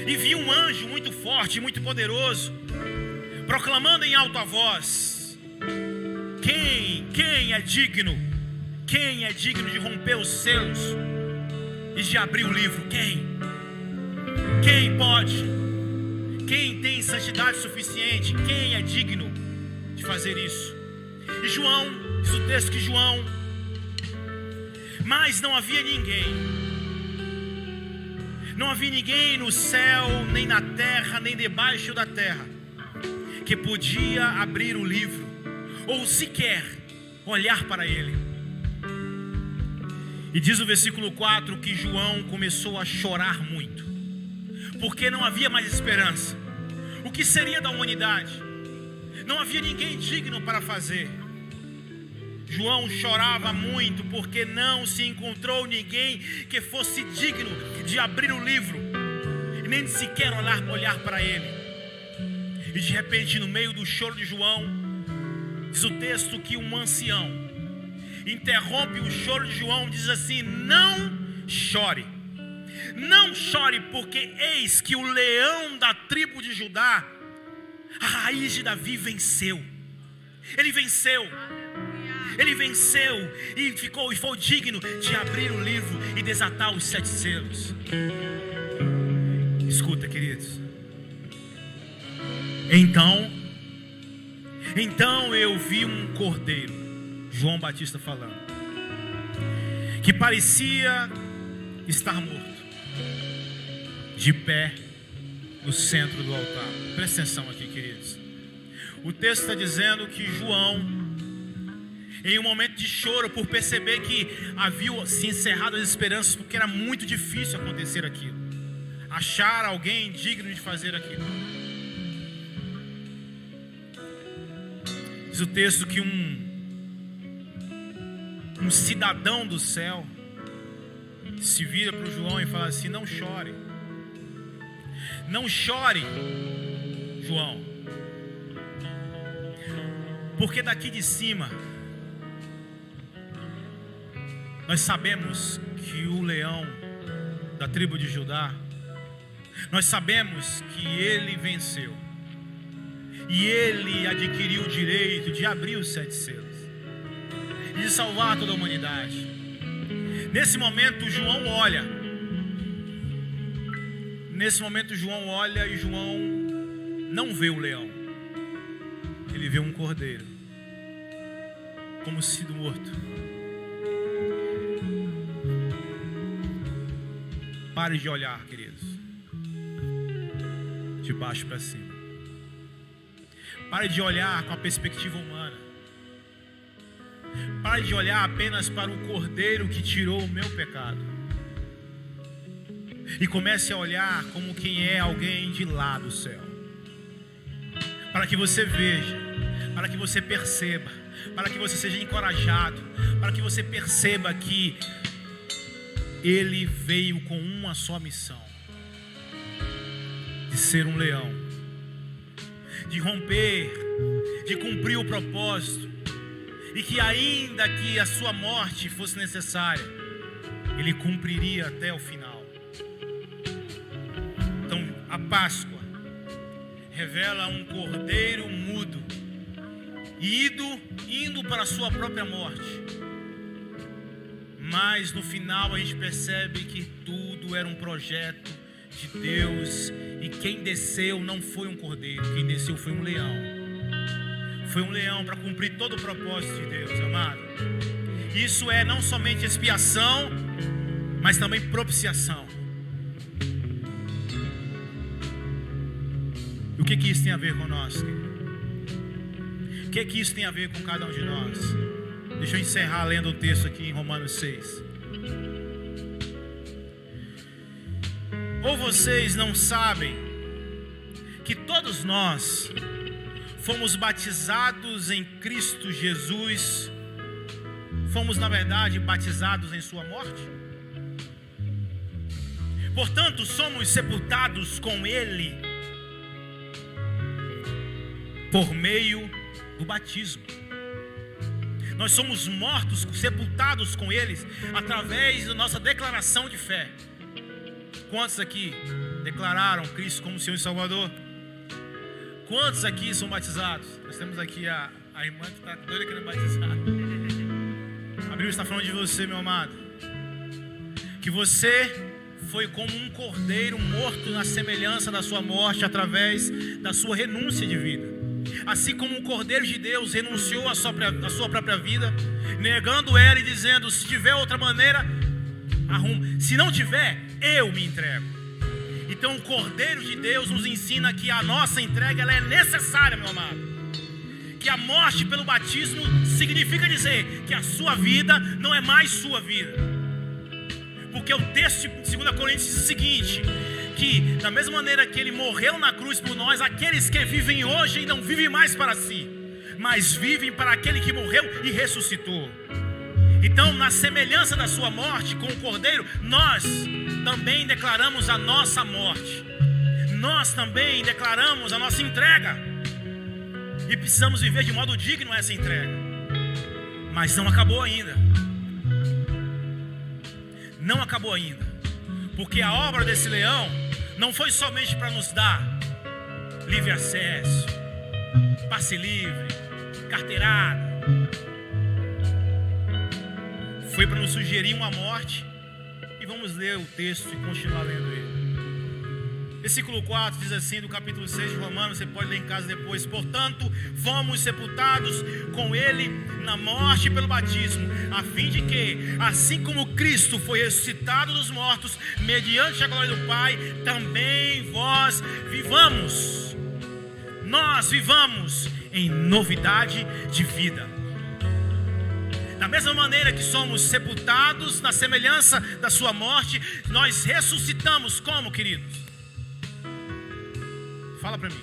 E vi um anjo muito forte, muito poderoso, proclamando em alta voz: quem é digno? Quem é digno de romper os selos e de abrir o livro? Quem pode? Quem tem santidade suficiente? Quem é digno de fazer isso? E João, diz o texto que João, mas não havia ninguém. Não havia ninguém no céu, nem na terra, nem debaixo da terra, que podia abrir o livro, ou sequer olhar para ele. E diz o versículo 4 que João começou a chorar muito, porque não havia mais esperança. O que seria da humanidade? Não havia ninguém digno para fazer. João chorava muito porque não se encontrou ninguém que fosse digno de abrir o livro, e nem de sequer olhar para ele. E de repente, no meio do choro de João, diz o texto que um ancião interrompe o choro de João, diz assim: não chore, porque eis que o leão da tribo de Judá, a raiz de Davi, venceu. Ele venceu e foi digno de abrir o livro e desatar os 7 selos. Escuta, queridos. Então eu vi um cordeiro, João Batista falando, que parecia estar morto, de pé no centro do altar. Presta atenção aqui, queridos. O texto está dizendo que João, em um momento de choro, por perceber que havia se encerrado as esperanças, porque era muito difícil acontecer aquilo, achar alguém digno de fazer aquilo. Diz o texto que um cidadão do céu se vira para o João e fala assim: não chore, João, porque daqui de cima nós sabemos que o leão da tribo de Judá, nós sabemos que ele venceu, e ele adquiriu o direito de abrir os 7 selos e de salvar toda a humanidade. Nesse momento João olha e João não vê o leão, ele vê um cordeiro, como sido morto. Pare de olhar, queridos, de baixo para cima. Pare de olhar com a perspectiva humana. Pare de olhar apenas para o cordeiro que tirou o meu pecado, e comece a olhar como quem é alguém de lá do céu, para que você veja, para que você perceba, para que você seja encorajado, para que você perceba que ele veio com uma só missão: de ser um leão, de romper, de cumprir o propósito, e que ainda que a sua morte fosse necessária, ele cumpriria até o final. Então a Páscoa revela um cordeiro mudo, indo para a sua própria morte. Mas no final a gente percebe que tudo era um projeto de Deus, e quem desceu não foi um cordeiro, quem desceu foi um leão. Foi um leão para cumprir todo o propósito de Deus, amado. Isso é não somente expiação, mas também propiciação. E o que isso tem a ver com nós, querido? O que isso tem a ver com cada um de nós? Deixa eu encerrar lendo o texto aqui em Romanos 6. Ou vocês não sabem que todos nós fomos batizados em Cristo Jesus? Fomos, na verdade, batizados em sua morte? Portanto, somos sepultados com Ele por meio do batismo. Nós somos mortos, sepultados com eles através da nossa declaração de fé. Quantos aqui declararam Cristo como Senhor e Salvador? Quantos aqui são batizados? Nós temos aqui a irmã que está doida querendo batizar. A Bíblia está falando de você, meu amado, que você foi como um cordeiro morto na semelhança da sua morte através da sua renúncia de vida. Assim como o Cordeiro de Deus renunciou à sua própria vida, negando ela e dizendo: se tiver outra maneira, arrume. Se não tiver, eu me entrego. Então o Cordeiro de Deus nos ensina que a nossa entrega ela é necessária, meu amado. Que a morte pelo batismo significa dizer que a sua vida não é mais sua vida. Porque o texto de 2 Coríntios diz o seguinte: que da mesma maneira que Ele morreu na cruz por nós, aqueles que vivem hoje não vivem mais para si, mas vivem para aquele que morreu e ressuscitou. Então, na semelhança da sua morte com o Cordeiro, nós também declaramos a nossa morte. Nós também declaramos a nossa entrega. E precisamos viver de modo digno essa entrega. Mas não acabou ainda. Não acabou ainda. Porque a obra desse leão não foi somente para nos dar livre acesso, passe livre, carteirada. Foi para nos sugerir uma morte. E vamos ler o texto e continuar lendo ele. Versículo 4 diz assim, do capítulo 6 de Romanos, você pode ler em casa depois: portanto, fomos sepultados com Ele na morte pelo batismo, a fim de que, assim como Cristo foi ressuscitado dos mortos, mediante a glória do Pai, também vós vivamos. Nós vivamos em novidade de vida. Da mesma maneira que somos sepultados na semelhança da sua morte, nós ressuscitamos como, queridos? Fala para mim.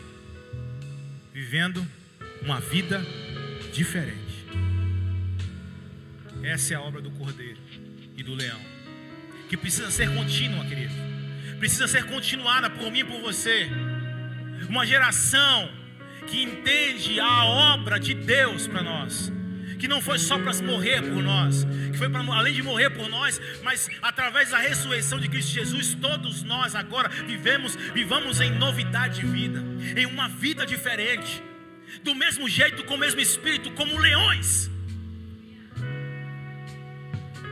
Vivendo uma vida diferente. Essa é a obra do Cordeiro e do Leão, que precisa ser contínua, querido. Precisa ser continuada por mim e por você. Uma geração que entende a obra de Deus para nós, que não foi só para morrer por nós, que foi para, além de morrer por nós, mas através da ressurreição de Cristo Jesus, todos nós agora vivamos em novidade de vida, em uma vida diferente, do mesmo jeito, com o mesmo espírito, como leões.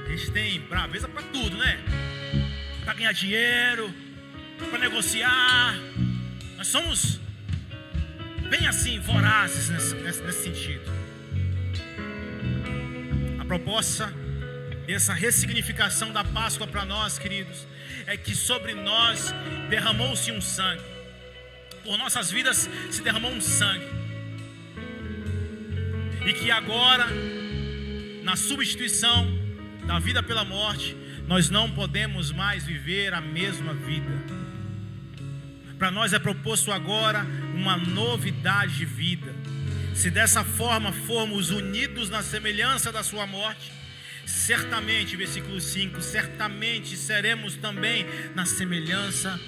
A gente tem braveza para tudo, né? Para ganhar dinheiro, para negociar. Nós somos bem assim, vorazes nesse sentido. A proposta dessa ressignificação da Páscoa para nós, queridos, é que sobre nós derramou-se um sangue. Por nossas vidas se derramou um sangue. E que agora, na substituição da vida pela morte, nós não podemos mais viver a mesma vida. Para nós é proposto agora uma novidade de vida. Se dessa forma formos unidos na semelhança da sua morte, certamente, versículo 5, certamente seremos também na semelhança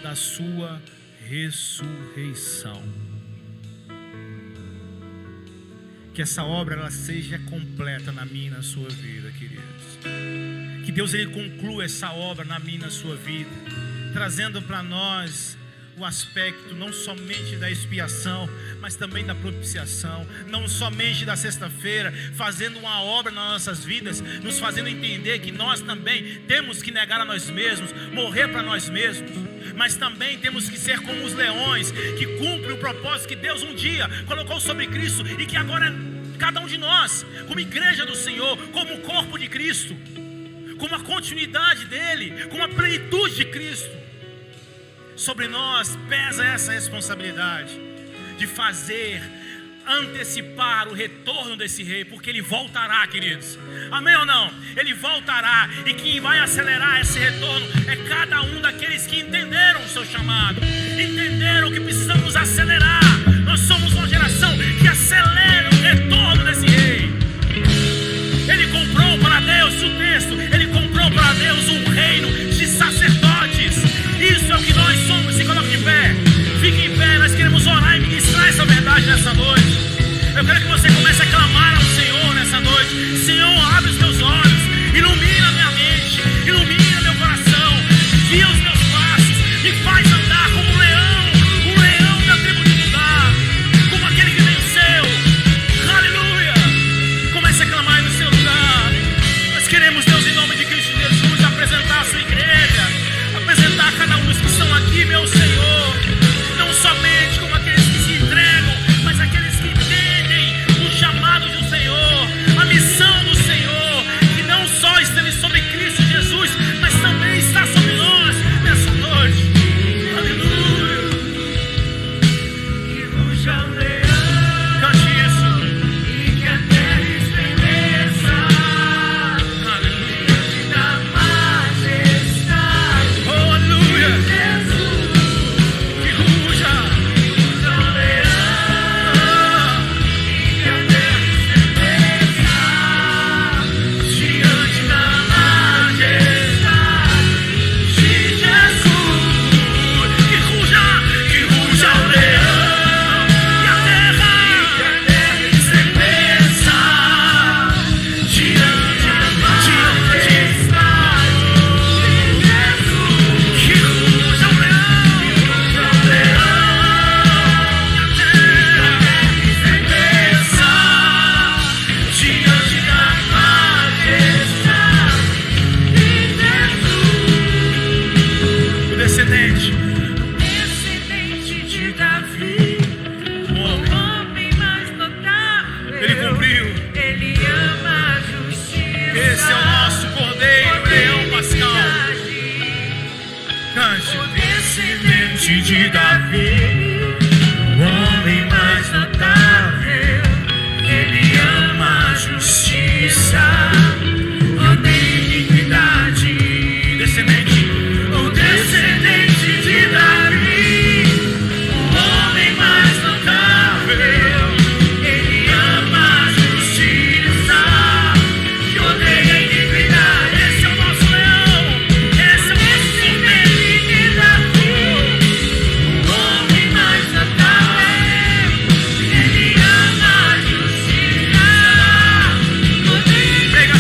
da sua ressurreição. Que essa obra ela seja completa na minha e na sua vida, queridos. Que Deus ele conclua essa obra na minha e na sua vida, trazendo para nós o aspecto não somente da expiação, mas também da propiciação, não somente da sexta-feira, fazendo uma obra nas nossas vidas, nos fazendo entender que nós também temos que negar a nós mesmos, morrer para nós mesmos, mas também temos que ser como os leões, que cumprem o propósito que Deus um dia colocou sobre Cristo, e que agora cada um de nós, como igreja do Senhor, como corpo de Cristo, como a continuidade dele, como a plenitude de Cristo, sobre nós pesa essa responsabilidade de fazer antecipar o retorno desse rei, porque ele voltará, queridos. Amém ou não? Ele voltará, e quem vai acelerar esse retorno é cada um daqueles que entenderam o seu chamado, entenderam que precisamos acelerar. Nós somos uma geração que acelera o retorno desse rei. Ele comprou para Deus, o texto, ele comprou para Deus um reino de sacerdotes. Isso é o que nós somos. Se coloque de pé, fique em pé. Nós queremos orar e ministrar essa verdade nessa noite. Eu quero que você comece a clamar ao Senhor nessa noite. Senhor, abre os meus olhos, ilumina minha mente, ilumina meu coração, guia os meus passos, me faz andar como um leão da tribo de Judá, como aquele que venceu. Aleluia! Comece a clamar no seu lugar. Nós queremos, Deus, em nome de Cristo Jesus, apresentar a sua igreja, apresentar cada um dos que estão aqui, meu Senhor, não somente como aqueles que se entregam, mas aqueles que entendem o chamado do Senhor, a missão do Senhor, que não só esteve sobre Cristo Jesus, mas também está sobre nós nessa noite. Aleluia! Que ruja o leão, Cante isso. e que a terra estremeça, Aleluia! diante da majestade Oh, aleluia! de Jesus. Que ruja! Ruja o leão, e que a terra estremeça, diante da majestade de Jesus. Que ruja o leão e a terra. Estremeça diante da majestade de Jesus. Que ruja o leão. Ruja o leão, e a terra estremeça diante da majestade de Jesus. O descendente, Descendente de Davi, o o homem, homem mais notável, ele cumpriu. ele ama a justiça. Esse é o nosso Cordeiro, Leão Pascal. Cante. O descendente de Davi, o homem mais notável, ele ama a justiça, odeia iniquidade. Descendente, O descendente de Davi, o homem mais notável, ele ama a justiça, que odeia a iniquidade. esse é o nosso leão. Esse é o nosso Descendente de Davi, o homem mais notável, ele ama a justiça, odeia. Pega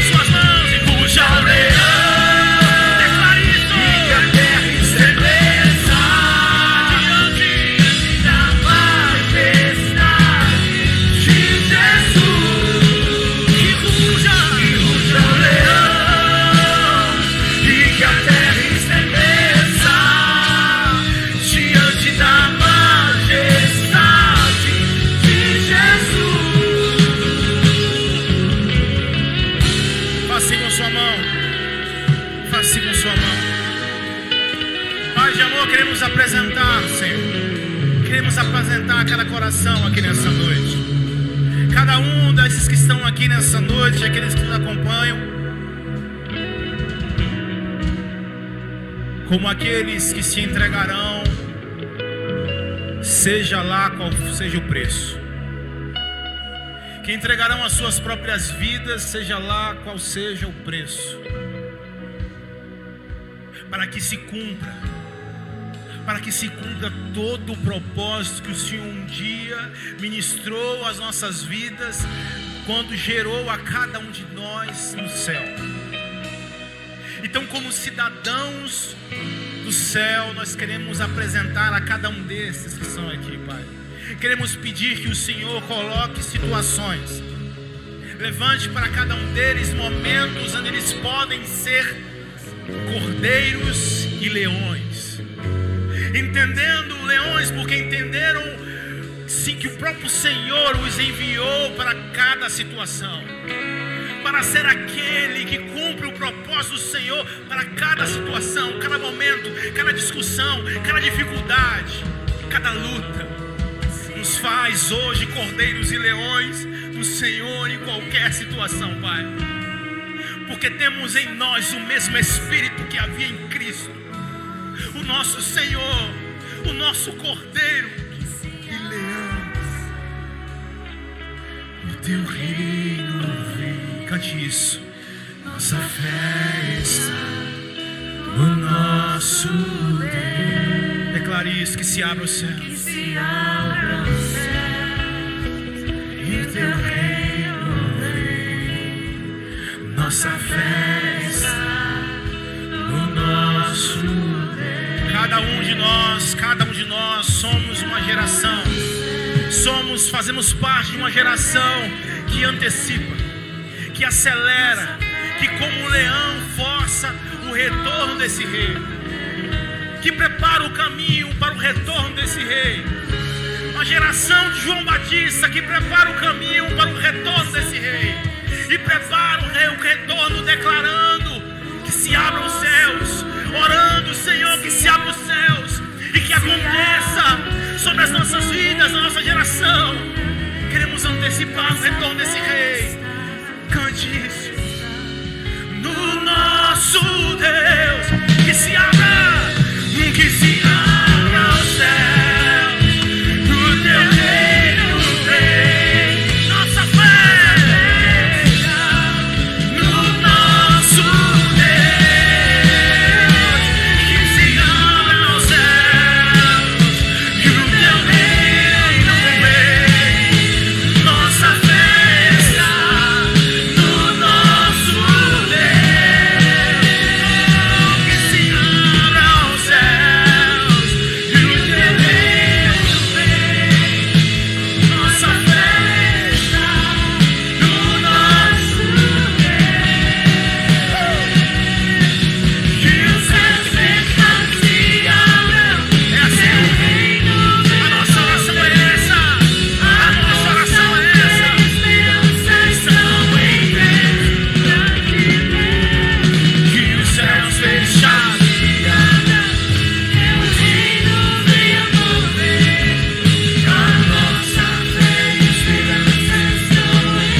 suas mãos e puxa o leão. Declare isso. E que a terra estremeça diante da majestade de Jesus. Que ruja. O leão, e que a terra estremeça diante da majestade de Jesus. Faça assim com sua mão. Faça assim com sua mão. Pai de amor, queremos apresentar, Senhor. Queremos apresentar cada coração aqui nessa noite. Cada um desses que estão aqui nessa noite, aqueles que nos acompanham, como aqueles que se entregarão, seja lá qual seja o preço, que entregarão as suas próprias vidas, seja lá qual seja o preço, para que se cumpra todo o propósito que o Senhor um dia ministrou às nossas vidas, quando gerou a cada um de nós no céu. Então, como cidadãos do céu, nós queremos apresentar a cada um desses que estão aqui, Pai. Queremos pedir que o Senhor coloque situações, levante para cada um deles momentos onde eles podem ser cordeiros e leões, entendendo leões, porque entenderam sim que o próprio Senhor os enviou para cada situação, para ser aquele que cumpre o propósito do Senhor para cada situação, cada momento, cada discussão, cada dificuldade, cada luta. Nos faz hoje cordeiros e leões do Senhor em qualquer situação, Pai. Porque temos em nós o mesmo Espírito que havia em Cristo. O nosso Senhor, o nosso cordeiro e leões. O teu reino vem. Cante isso. Nossa fé está no nosso Deus. Declare isso, que se abra o céu. Que se abra o céu e o teu reino vem. Nossa fé está no nosso Deus. Cada um de nós somos uma geração. Fazemos parte de uma geração que antecipa, que acelera, que como um leão força o retorno desse rei, que prepara o caminho para o retorno desse rei. Uma geração de João Batista que prepara o caminho para o retorno desse rei e prepara o retorno declarando que se abram os céus, orando, Senhor, que se abram os céus e que aconteça sobre as nossas vidas, na nossa geração. Queremos antecipar o retorno desse rei. Cante isso. No nosso Deus, que se abra os céus, o teu reino vem. Nossa fé no nosso Deus, que se abra os céus, e o teu reino vem. Nossa fé está no nosso Deus, que se abra os céus, e o teu reino vem. Nossa fé está no nosso Deus, que os céus se abram, é assim. A nossa oração é essa, a nossa oração é essa. Estão em que os céus fechados se abram, que o reino venha mover. A nossa fé e esperança estão em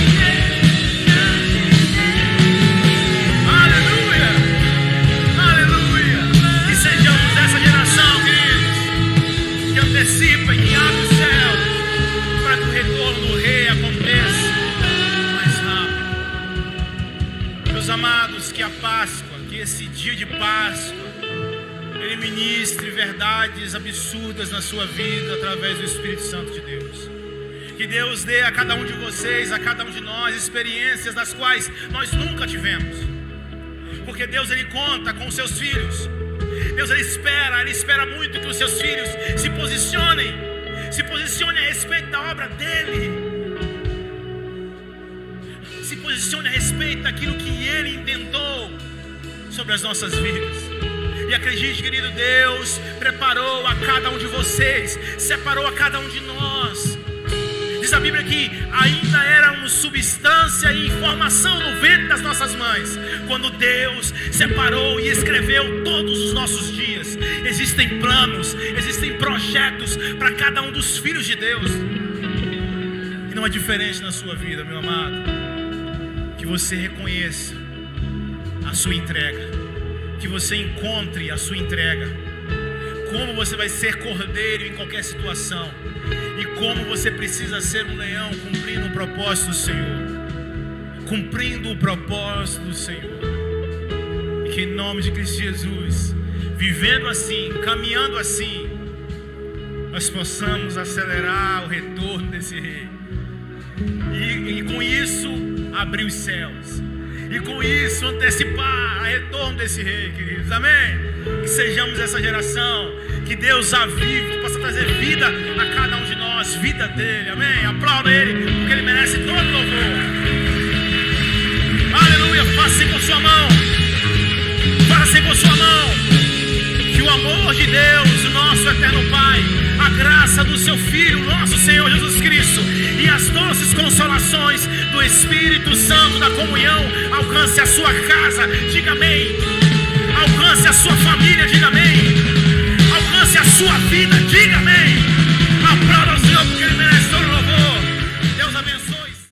aleluia, aleluia. Que sejamos essa geração, queridos, que antecipa e que abre o céu para que o retorno do rei aconteça mais rápido. Meus amados, que a Páscoa, que esse dia de Páscoa, ele ministre verdades absurdas na sua vida através do Espírito Santo de Deus. Que Deus dê a cada um de vocês, a cada um de nós, experiências das quais nós nunca tivemos. Porque Deus, ele conta com os seus filhos. Deus, ele espera muito que os seus filhos se posicionem a respeito da obra dele. Se posicione a respeito daquilo que ele intentou sobre as nossas vidas. E acredite, querido, Deus preparou a cada um de vocês, separou a cada um de nós. Diz a Bíblia que ainda éramos substância e informação no ventre das nossas mães, quando Deus separou e escreveu todos os nossos dias. Existem planos, existem projetos para cada um dos filhos de Deus. E não é diferente na sua vida, meu amado. Que você reconheça a sua entrega, que você encontre a sua entrega, como você vai ser cordeiro em qualquer situação, e como você precisa ser um leão cumprindo o propósito do Senhor, cumprindo o propósito do Senhor. E que em nome de Cristo Jesus, vivendo assim, caminhando assim, nós possamos acelerar o retorno desse rei, e com isso abrir os céus, e com isso antecipar o retorno desse rei, queridos. Amém? Que sejamos essa geração, que Deus avive, possa trazer vida a cada um de nós, vida dele. Amém? Aplauda ele, porque ele merece todo louvor. Aleluia. Faça assim com sua mão, faça assim com sua mão. Que o amor de Deus, o nosso eterno Pai, a graça do seu Filho, nosso Senhor Jesus Cristo, e as doces consolações do Espírito Santo da comunhão alcance a sua casa, diga amém. Alcance a sua família, diga amém. Alcance a sua vida, diga